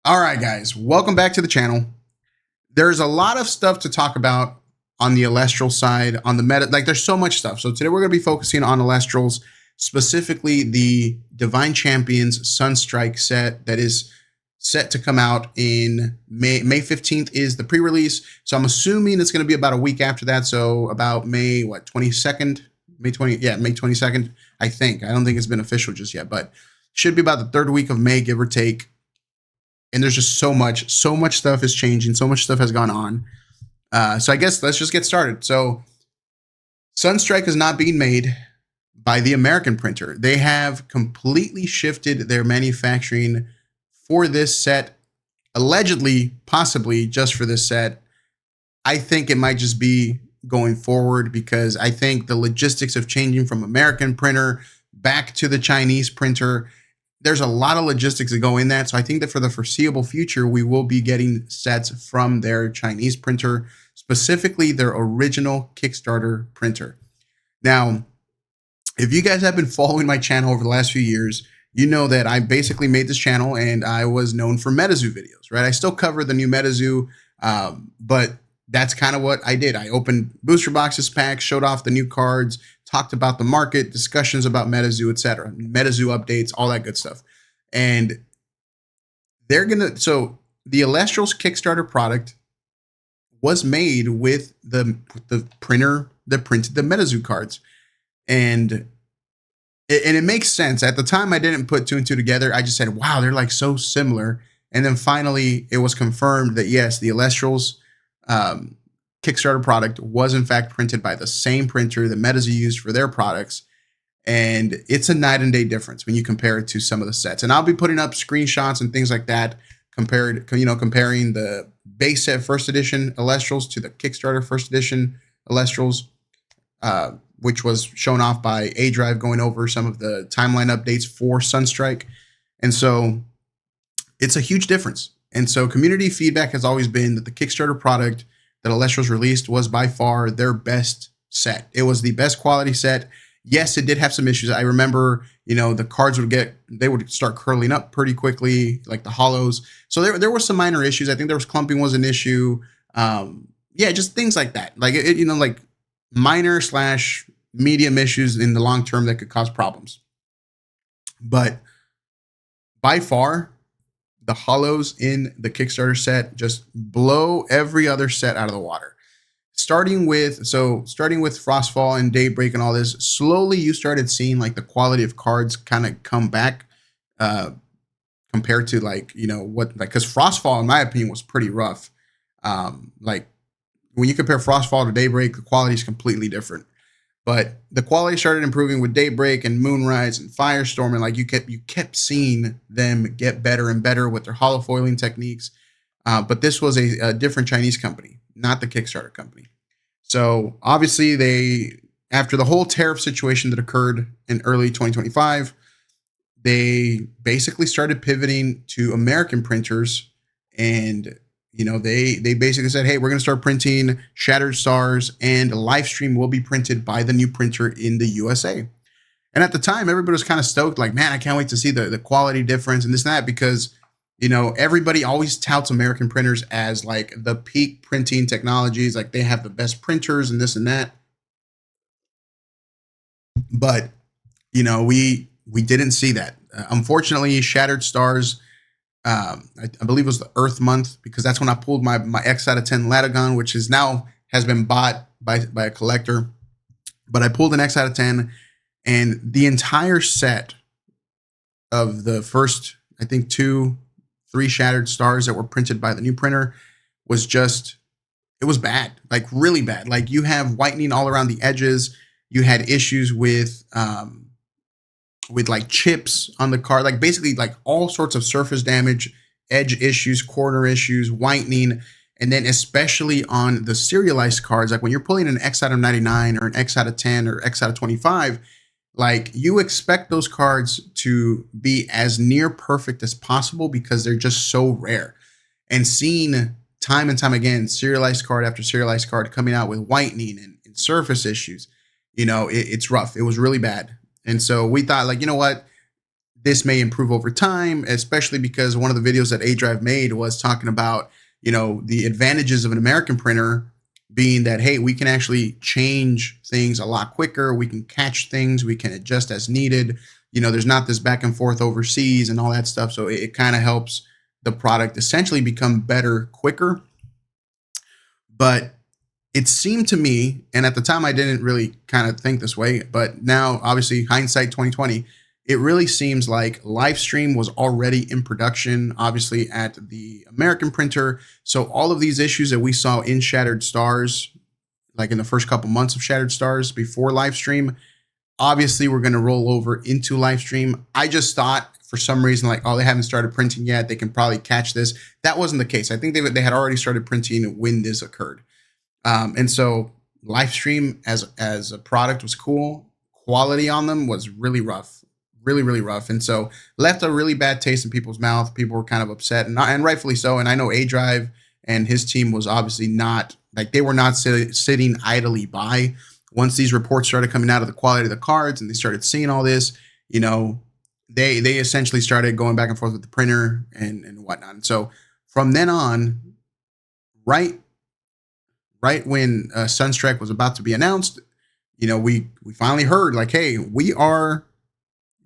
All right, guys, welcome back to the channel. There's a lot of stuff to talk about on the Elestral side, on the meta. Like, there's so much stuff. So today we're going to be focusing on Elestrals, specifically the Divine Champions Sunstrike set that is set to come out in May 15th is the pre-release. So I'm assuming it's going to be about a week after that. So about May 22nd, May 22nd, I think. I don't think it's been official just yet, but should be about the third week of May, give or take. And there's just so much stuff is changing. So much stuff has gone on. So I guess let's just get started. So Sunstrike is not being made by the American printer. They have completely shifted their manufacturing for this set, allegedly, possibly just for this set. I think it might just be going forward because I think the logistics of changing from American printer back to the Chinese printer, there's a lot of logistics that go in that. So I think that for the foreseeable future, we will be getting sets from their Chinese printer, specifically their original Kickstarter printer. Now, if you guys have been following my channel over the last few years, you know that I basically made this channel and I was known for MetaZoo videos, right? I still cover the new MetaZoo, but that's kind of what I did. I opened booster boxes, packs, showed off the new cards, talked about the market, discussions about MetaZoo, etc., MetaZoo updates, all that good stuff. And so the Elestrals Kickstarter product was made with the printer that printed the MetaZoo cards. And it makes sense. At the time, I didn't put two and two together. I just said, wow, they're like so similar. And then finally, it was confirmed that yes, the Elestrals Kickstarter product was in fact printed by the same printer that MetaZoo used for their products. And it's a night and day difference when you compare it to some of the sets. And I'll be putting up screenshots and things like that, comparing the base set first edition Elestrals to the Kickstarter first edition Elestrals, which was shown off by A Drive going over some of the timeline updates for Sunstrike. And so it's a huge difference. And so community feedback has always been that the Kickstarter product that Elestrals released was by far their best set. It was the best quality set. Yes, it did have some issues. I remember, the cards would start curling up pretty quickly, like the hollows. So there were some minor issues. I think there was clumping was an issue. Just things like that. Like, like minor / medium issues in the long term that could cause problems. But by far, the hollows in the Kickstarter set just blow every other set out of the water. Starting with Frostfall and Daybreak and all this, slowly you started seeing like the quality of cards kind of come back compared to because Frostfall, in my opinion, was pretty rough. Like when you compare Frostfall to Daybreak, the quality is completely different. But the quality started improving with Daybreak and Moonrise and Firestorm, and like you kept seeing them get better and better with their hollow foiling techniques. But this was a different Chinese company, not the Kickstarter company. So obviously after the whole tariff situation that occurred in early 2025, they basically started pivoting to American printers, and they basically said, hey, we're going to start printing Shattered Stars, and Livestream will be printed by the new printer in the USA. And at the time, everybody was kind of stoked, like, man, I can't wait to see the quality difference and this and that, because, everybody always touts American printers as like the peak printing technologies, like they have the best printers and this and that. But, we didn't see that. Unfortunately, Shattered Stars, I believe it was the Earth month, because that's when I pulled my X out of 10 Latagon, which has been bought by a collector. But I pulled an X out of 10, and the entire set of the first, I think 2-3 Shattered Stars that were printed by the new printer was it was bad, like really bad. Like you have whitening all around the edges. You had issues with like chips on the card, like basically like all sorts of surface damage, edge issues, corner issues, whitening. And then especially on the serialized cards, like when you're pulling an X out of 99 or an X out of 10 or X out of 25, like you expect those cards to be as near perfect as possible because they're just so rare. And seeing time and time again, serialized card after serialized card coming out with whitening and surface issues, it's rough. It was really bad. And so we thought, like, you know what? this may improve over time, especially because one of the videos that A Drive made was talking about, the advantages of an American printer being that, hey, we can actually change things a lot quicker. We can catch things. We can adjust as needed. There's not this back and forth overseas and all that stuff. So it kind of helps the product essentially become better quicker. But it seemed to me, and at the time I didn't really kind of think this way, but now obviously hindsight 2020, it really seems like Livestream was already in production, obviously at the American printer. So all of these issues that we saw in Shattered Stars, like in the first couple months of Shattered Stars before Livestream, obviously we're going to roll over into Livestream. I just thought for some reason, like, oh, they haven't started printing yet, they can probably catch this. That wasn't the case. I think they had already started printing when this occurred. And so Livestream as a product was cool. Quality on them was really rough. Really rough. And so left a really bad taste in people's mouth. People were kind of upset, and rightfully so. And I know A Drive and his team was obviously not, like, they were not sitting idly by. Once these reports started coming out of the quality of the cards and they started seeing all this, they essentially started going back and forth with the printer and whatnot. And so from then on, right when Sunstrike was about to be announced, we finally heard, like, hey,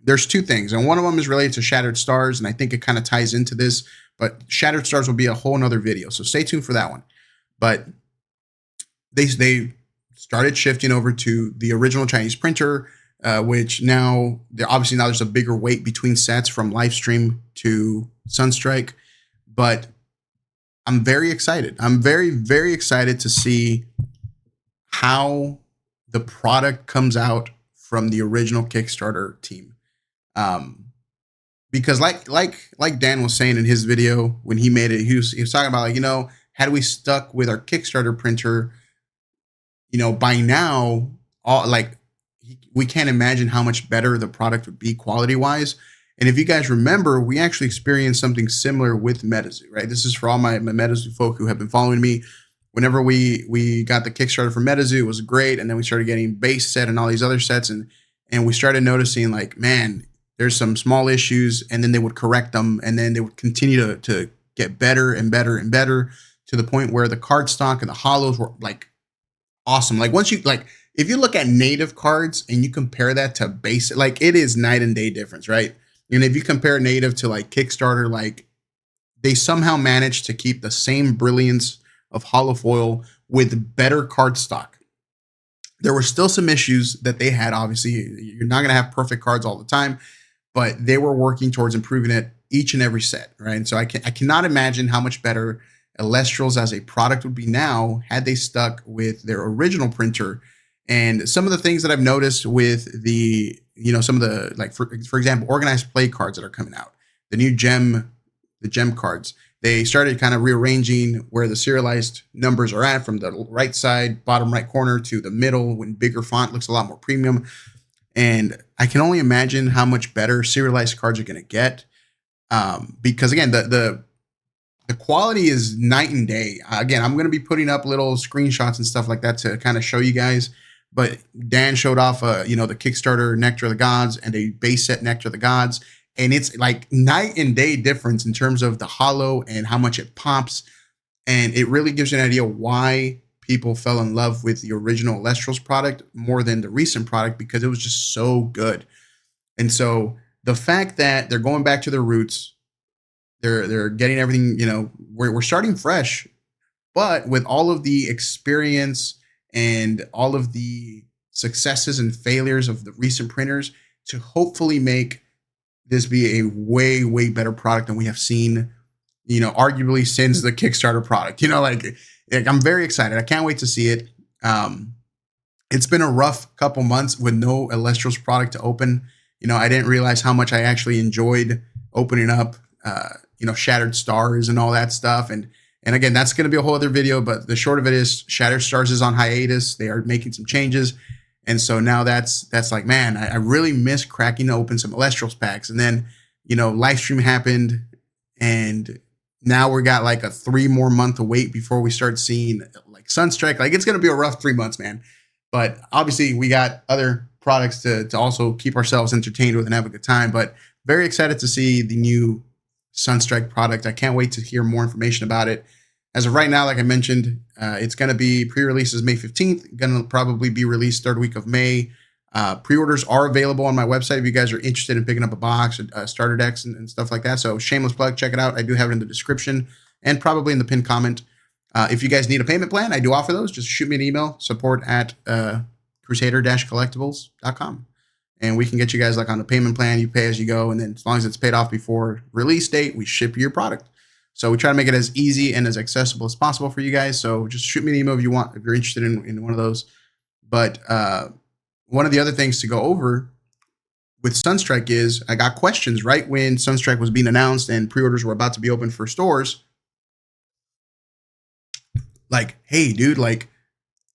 there's two things, and one of them is related to Shattered Stars, and I think it kind of ties into this, but Shattered Stars will be a whole nother video, so stay tuned for that one. But they started shifting over to the original Chinese printer, which now there's a bigger weight between sets from Livestream to Sunstrike. But I'm very excited. I'm very, very excited to see how the product comes out from the original Kickstarter team. Because like Dan was saying in his video when he made it, he was talking about, like, had we stuck with our Kickstarter printer, by now, we can't imagine how much better the product would be quality wise. And if you guys remember, we actually experienced something similar with MetaZoo, right? This is for all my MetaZoo folk who have been following me. Whenever we got the Kickstarter for MetaZoo, it was great. And then we started getting base set and all these other sets. And we started noticing, like, man, there's some small issues, and then they would correct them, and then they would continue to get better and better and better to the point where the card stock and the holos were, like, awesome. Like, if you look at native cards and you compare that to base, like, it is night and day difference, right? And if you compare native to, like, Kickstarter, like, they somehow managed to keep the same brilliance of holofoil with better card stock. There were still some issues that they had. Obviously, you're not going to have perfect cards all the time, but they were working towards improving it each and every set, right? And so I cannot imagine how much better Elestrals as a product would be now had they stuck with their original printer. And some of the things that I've noticed with the, some of the, like, for example, organized play cards that are coming out, the new gem cards, they started kind of rearranging where the serialized numbers are at, from the right side, bottom right corner, to the middle, when bigger font looks a lot more premium. And I can only imagine how much better serialized cards are going to get. Because again, the quality is night and day. Again, I'm going to be putting up little screenshots and stuff like that to kind of show you guys. But Dan showed off, the Kickstarter Nectar of the Gods and a base set Nectar of the Gods. And it's like night and day difference in terms of the holo and how much it pops. And it really gives you an idea why people fell in love with the original Elestrals product more than the recent product, because it was just so good. And so the fact that they're going back to their roots, they're getting everything, we're starting fresh, but with all of the experience and all of the successes and failures of the recent printers, to hopefully make this be a way, way better product than we have seen, arguably since the Kickstarter product. Like, I'm very excited. I can't wait to see it. It's been a rough couple months with no Elestrals product to open. I didn't realize how much I actually enjoyed opening up, Shattered Stars and all that stuff. And again, that's going to be a whole other video, but the short of it is Shattered Stars is on hiatus. They are making some changes. And so now that's like, man, I really miss cracking open some Elestrals packs. And then, Livestream happened, and now we got like a 3 more month to wait before we start seeing, like, Sunstrike. Like, it's going to be a rough 3 months, man. But obviously we got other products to also keep ourselves entertained with and have a good time. But very excited to see the new Sunstrike product. I can't wait to hear more information about it. As of right now, like I mentioned, it's going to be pre-releases May 15th, going to probably be released third week of May. Pre-orders are available on my website if you guys are interested in picking up a box, starter decks, and stuff like that. So shameless plug, check it out. I do have it in the description and probably in the pinned comment. If you guys need a payment plan, I do offer those. Just shoot me an email, support@crusader-collectibles.com. And we can get you guys like on a payment plan. You pay as you go. And then as long as it's paid off before release date, we ship you your product. So we try to make it as easy and as accessible as possible for you guys. So just shoot me an email if you want, if you're interested in one of those. But one of the other things to go over with Sunstrike is I got questions right when Sunstrike was being announced and pre-orders were about to be open for stores. Like, hey, dude, like,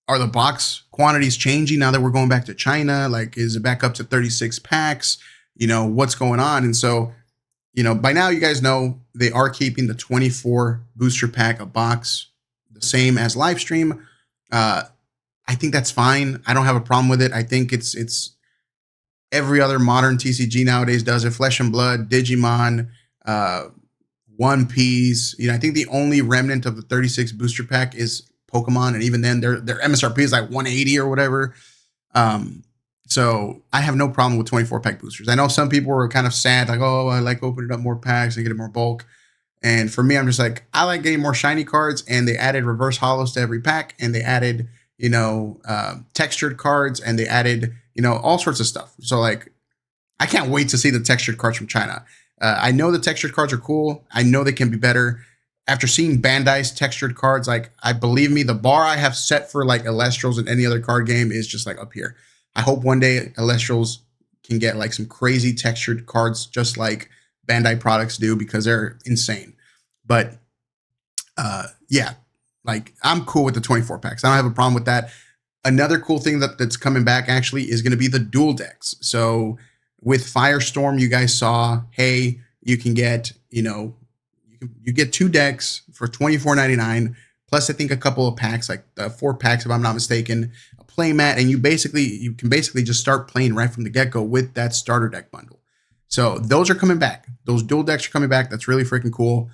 are the box quantities changing now that we're going back to China? Like, is it back up to 36 packs? You know, what's going on? And so, you know, by now you guys know they are keeping the 24 booster pack a box the same as live stream. I think that's fine. I don't have a problem with it. I think it's every other modern TCG nowadays does it. Flesh and Blood, Digimon, One Piece. You know, I think the only remnant of the 36 booster pack is Pokemon, and even then their MSRP is like 180 or whatever. So I have no problem with 24 pack boosters. I know some people were kind of sad, like, oh, I like opening up more packs and getting more bulk. And for me, I'm just like, I like getting more shiny cards, and they added reverse holos to every pack, and they added, you know, textured cards, and they added, you know, all sorts of stuff. So like, I can't wait to see the textured cards from China. I know the textured cards are cool. I know they can be better. After seeing Bandai's textured cards, like, I believe me, the bar I have set for like Elestrals and any other card game is just like up here. I hope one day Elestrals can get like some crazy textured cards just like Bandai products do, because they're insane. But yeah, like, I'm cool with the 24 packs. I don't have a problem with that. Another cool thing that's coming back actually is going to be the dual decks. So with Firestorm, you guys saw, hey, you can get, you know, you get 2 decks for $24.99, plus I think a couple of packs, like 4 packs if I'm not mistaken, a play mat, and you can basically just start playing right from the get-go with that starter deck bundle. So those are coming back. Those dual decks are coming back. That's really freaking cool.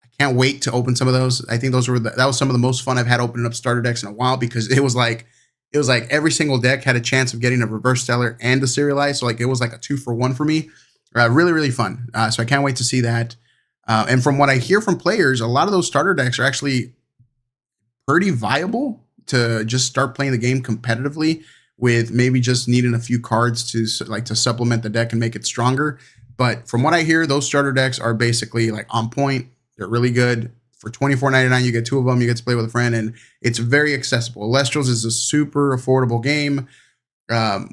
I can't wait to open some of those. I think that was some of the most fun I've had opening up starter decks in a while, because it was like every single deck had a chance of getting a reverse stellar and a serialized. So like, it was like a 2-for-1 for me. Really, really fun. So I can't wait to see that. And from what I hear from players, a lot of those starter decks are actually pretty viable to just start playing the game competitively, with maybe just needing a few cards to supplement the deck and make it stronger. But from what I hear, those starter decks are basically like on point. They're really good. For $24.99, you get 2 of them. You get to play with a friend, and it's very accessible. Elestrals is a super affordable game,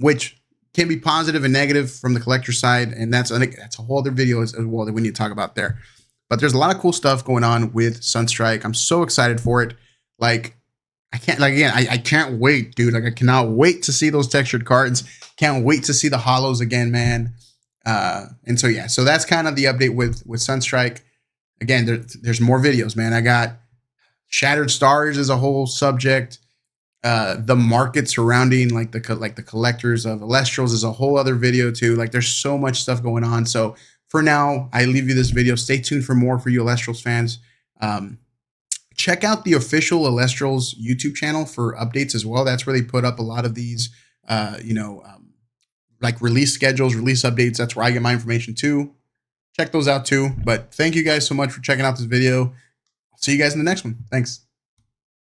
which can be positive and negative from the collector side, and that's a whole other video as well that we need to talk about there. But there's a lot of cool stuff going on with Sunstrike. I'm so excited for it. Like, I can't wait, dude. Like, I cannot wait to see those textured cards. Can't wait to see the holos again, man. And so, yeah, so that's kind of the update with Sunstrike. Again, there's more videos, man. I got Shattered Stars as a whole subject. The market surrounding like the collectors of Elestrals is a whole other video too. Like, there's so much stuff going on. So for now, I leave you this video. Stay tuned for more for you Elestrals fans. Check out the official Elestrals YouTube channel for updates as well. That's where they put up a lot of these, like release schedules, release updates. That's where I get my information too. Check those out too. But thank you guys so much for checking out this video. I'll see you guys in the next one. Thanks.